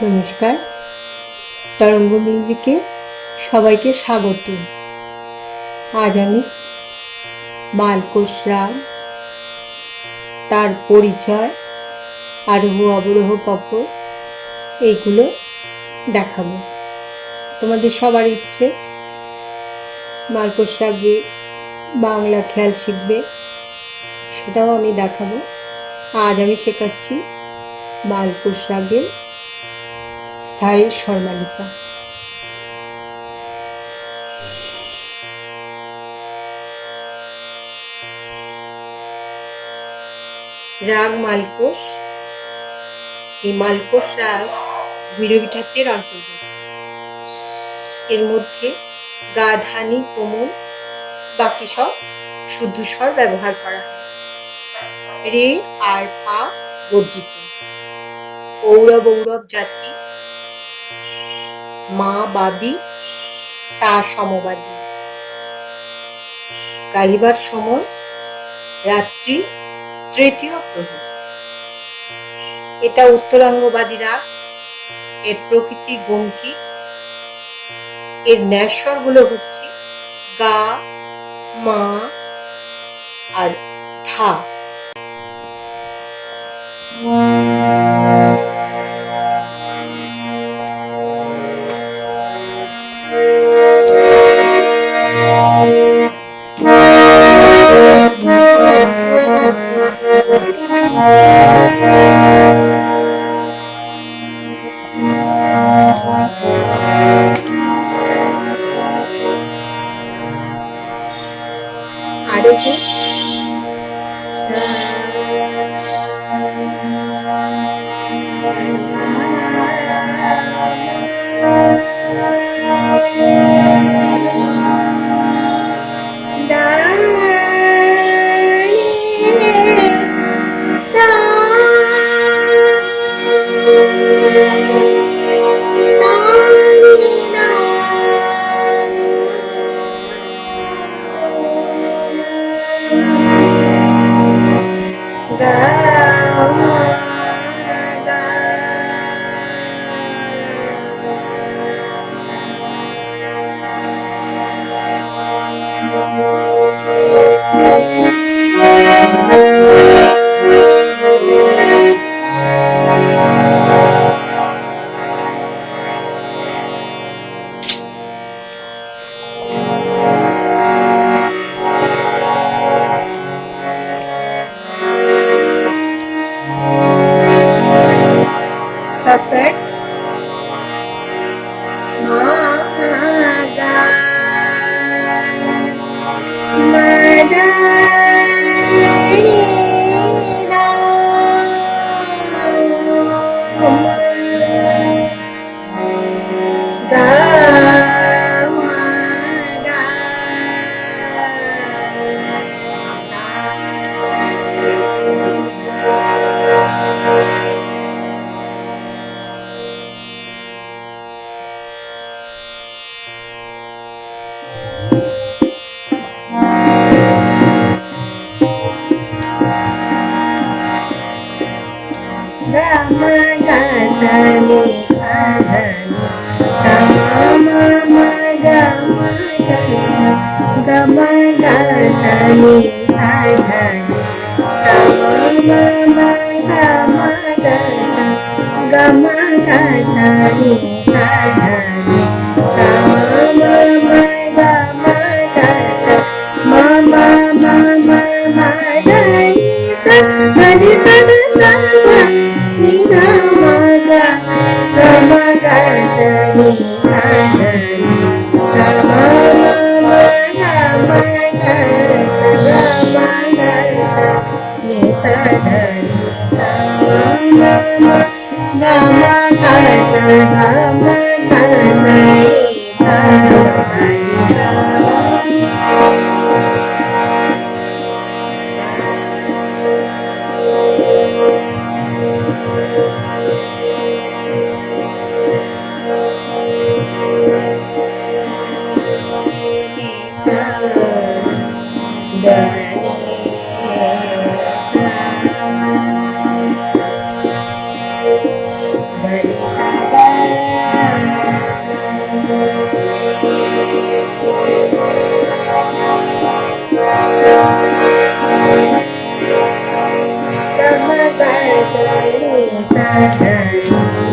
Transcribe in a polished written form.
নমস্কার, তরঙ্গ মিউজিকে সবাইকে স্বাগত। আজ আমি মালকোষ রাগ, তার পরিচয়, আরোহ অবরোহ পকর এইগুলো দেখাবো। তোমাদের সবার ইচ্ছে মালকোষ রাগে বাংলা খেয়াল শিখবে, সেটাও আমি দেখাবো। আজ আমি শেখাচ্ছি মালকোষ রাগের স্থায়ী স্বরমালিকা। রাগ মালকোষ। এই মালকোষ রাগ ভৈরবী ঠাকুরের অন্তর্গত। এর মধ্যে গা, ধানি, কোমল, বাকি সব শুদ্ধ স্বর ব্যবহার করা হয়। রে আর পা বর্জিত। ঔরব ঔরব জাতি, মা বাদী, সা সমবাদী। গাইবার সময় রাত্রি তৃতীয় প্রহর। এটা উত্তরাঙ্গবাদী রাগ। এর প্রকৃতি গম্ভীর। এর ন্যাস্বর গুলো হচ্ছে গা, মা আর ধা। আরোহ पकड़ ni sa ga sa ga ma ga sa ni sa ga ni